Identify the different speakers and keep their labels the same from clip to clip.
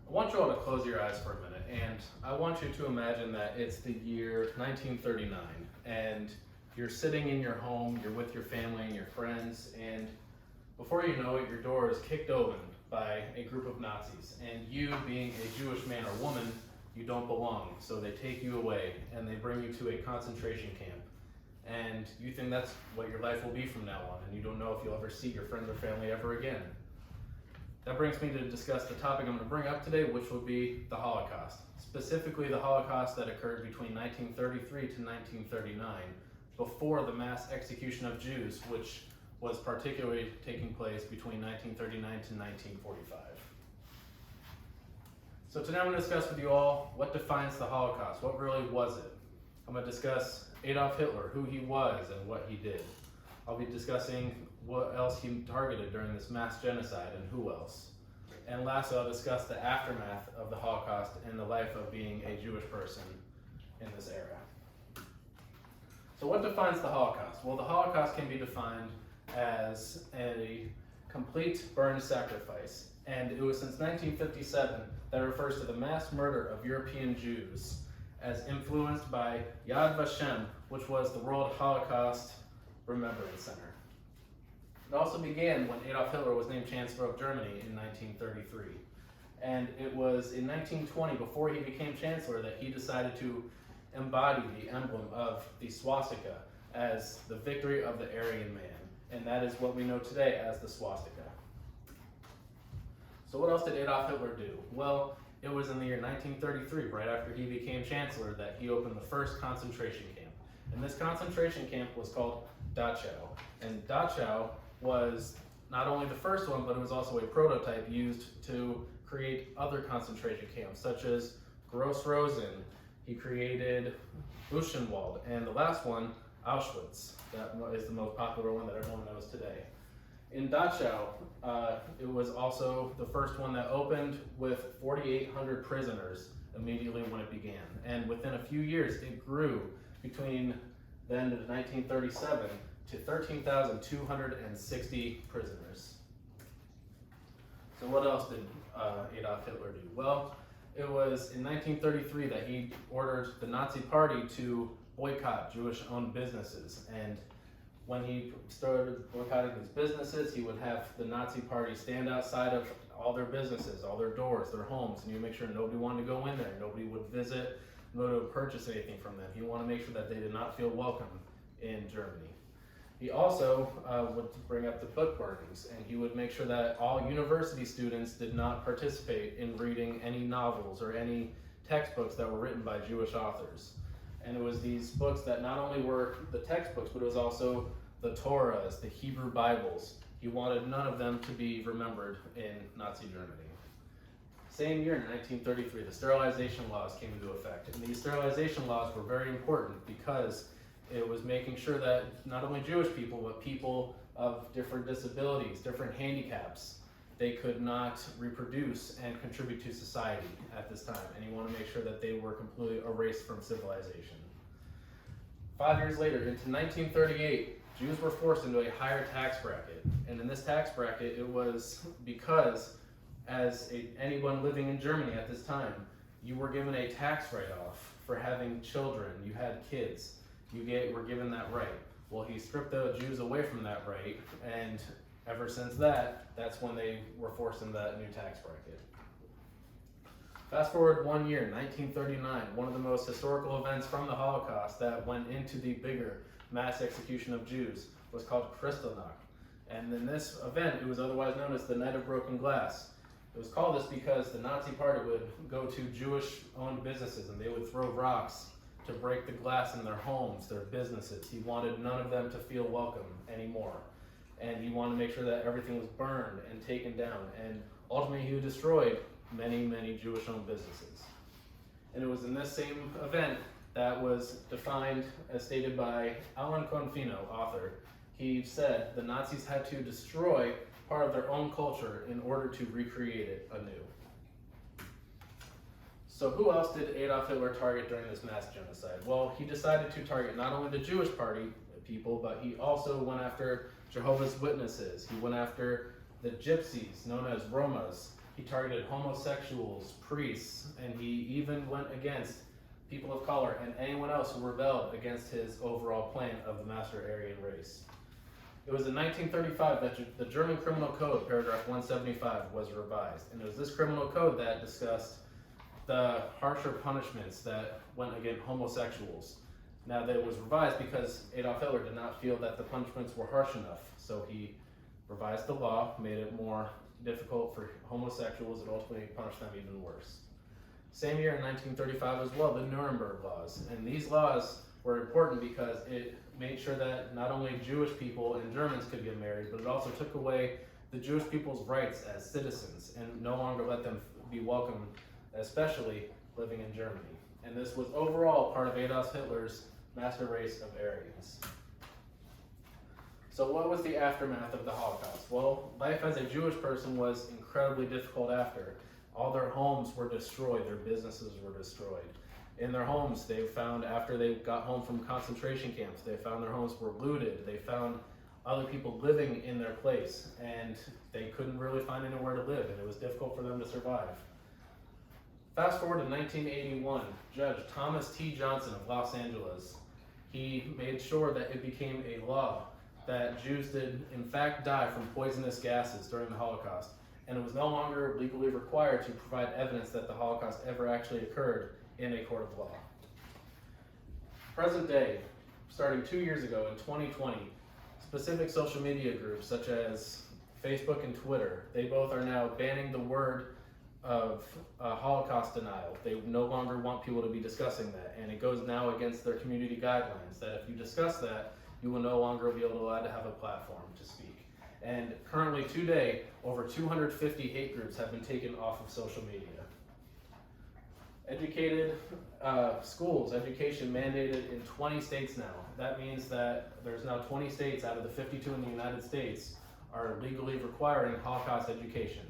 Speaker 1: I want you all to close your eyes for a minute, and I want you to imagine that it's the year 1939, and you're sitting in your home, you're with your family and your friends, and before you know it, your door is kicked open by a group of Nazis, and you, being a Jewish man or woman, you don't belong, so they take you away, and they bring you to a concentration camp, and you think that's what your life will be from now on, and you don't know if you'll ever see your friends or family ever again. That brings me to discuss the topic I'm going to bring up today, which will be the Holocaust. Specifically, the Holocaust that occurred between 1933 to 1939, before the mass execution of Jews, which was particularly taking place between 1939 to 1945. So today I'm going to discuss with you all what defines the Holocaust. What really was it? I'm going to discuss Adolf Hitler, who he was and what he did. I'll be discussing what else he targeted during this mass genocide and who else. And lastly, I'll discuss the aftermath of the Holocaust and the life of being a Jewish person in this era. So what defines the Holocaust? Well, the Holocaust can be defined as a complete burn sacrifice. And it was since 1957 that it refers to the mass murder of European Jews as influenced by Yad Vashem, which was the World Holocaust Remembrance Center. It also began when Adolf Hitler was named Chancellor of Germany in 1933. And it was in 1920, before he became Chancellor, that he decided to embody the emblem of the swastika as the victory of the Aryan man. And that is what we know today as the swastika. So what else did Adolf Hitler do? Well, it was in the year 1933, right after he became Chancellor, that he opened the first concentration camp. And this concentration camp was called Dachau. And Dachau was not only the first one, but it was also a prototype used to create other concentration camps, such as Gross Rosen. He created Buchenwald, and the last one, Auschwitz. That is the most popular one that everyone knows today. In Dachau, it was also the first one that opened with 4,800 prisoners immediately when it began. And within a few years, it grew between then to 1937 to 13,260 prisoners. So what else did Adolf Hitler do? Well, it was in 1933 that he ordered the Nazi Party to boycott Jewish-owned businesses. And when he started boycotting these businesses, he would have the Nazi Party stand outside of all their businesses, all their doors, their homes, and he would make sure nobody wanted to go in there, nobody would visit, nobody would purchase anything from them. He wanted to make sure that they did not feel welcome in Germany. He also would bring up the book burnings, and he would make sure that all university students did not participate in reading any novels or any textbooks that were written by Jewish authors. And it was these books that not only were the textbooks, but it was also the Torahs, the Hebrew Bibles. He wanted none of them to be remembered in Nazi Germany. Same year, in 1933, the sterilization laws came into effect. And these sterilization laws were very important because it was making sure that not only Jewish people, but people of different disabilities, different handicaps, they could not reproduce and contribute to society at this time. And he wanted to make sure that they were completely erased from civilization. 5 years later, into 1938, Jews were forced into a higher tax bracket. And in this tax bracket, it was because anyone living in Germany at this time, you were given a tax write-off for having children. You had kids. You were given that right. Well, he stripped the Jews away from that right, and ever since that's when they were forced into that new tax bracket. Fast forward 1 year, 1939, one of the most historical events from the Holocaust that went into the bigger mass execution of Jews was called Kristallnacht. And in this event, it was otherwise known as the Night of Broken Glass. It was called this because the Nazi Party would go to Jewish-owned businesses and they would throw rocks to break the glass in their homes, their businesses. He wanted none of them to feel welcome anymore. And he wanted to make sure that everything was burned and taken down. And ultimately, he destroyed many, many Jewish-owned businesses. And it was in this same event that was defined as stated by Alan Confino, author. He said the Nazis had to destroy part of their own culture in order to recreate it anew. So who else did Adolf Hitler target during this mass genocide? Well, he decided to target not only the Jewish party people, but he also went after Jehovah's Witnesses. He went after the gypsies, known as Romas. He targeted homosexuals, priests, and he even went against people of color and anyone else who rebelled against his overall plan of the master Aryan race. It was in 1935 that the German Criminal Code, paragraph 175, was revised. And it was this criminal code that discussed the harsher punishments that went against homosexuals. Now, that was revised because Adolf Hitler did not feel that the punishments were harsh enough. So he revised the law, made it more difficult for homosexuals, and ultimately punished them even worse. Same year in 1935 as well, the Nuremberg laws. And these laws were important because it made sure that not only Jewish people and Germans could get married, but it also took away the Jewish people's rights as citizens and no longer let them be welcome, especially living in Germany. And this was overall part of Adolf Hitler's master race of Aryans. So what was the aftermath of the Holocaust? Well, life as a Jewish person was incredibly difficult after. All their homes were destroyed, their businesses were destroyed. In their homes, they found, after they got home from concentration camps, they found their homes were looted. They found other people living in their place, and they couldn't really find anywhere to live, and it was difficult for them to survive. Fast forward to 1981, Judge Thomas T. Johnson of Los Angeles, he made sure that it became a law that Jews did in fact die from poisonous gases during the Holocaust, and it was no longer legally required to provide evidence that the Holocaust ever actually occurred in a court of law. Present day, starting 2 years ago in 2020, specific social media groups such as Facebook and Twitter, they both are now banning the word of Holocaust denial. They no longer want people to be discussing that, and it goes now against their community guidelines that if you discuss that, you will no longer be allowed to have a platform to speak. And currently today, over 250 hate groups have been taken off of social media. Educated schools, education mandated in 20 states now. That means that there's now 20 states out of the 52 in the United States are legally requiring Holocaust education.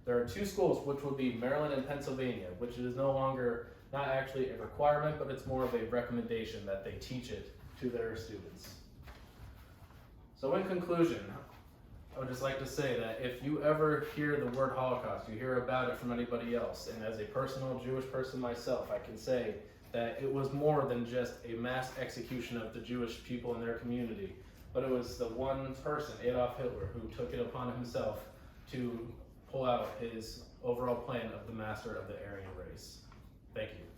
Speaker 1: There are 2 schools, which would be Maryland and Pennsylvania, which is no longer, not actually a requirement, but it's more of a recommendation that they teach it to their students. So in conclusion, I would just like to say that if you ever hear the word Holocaust, you hear about it from anybody else, and as a personal Jewish person myself, I can say that it was more than just a mass execution of the Jewish people in their community, but it was the one person, Adolf Hitler, who took it upon himself to pull out his overall plan of the master of the Aryan race. Thank you.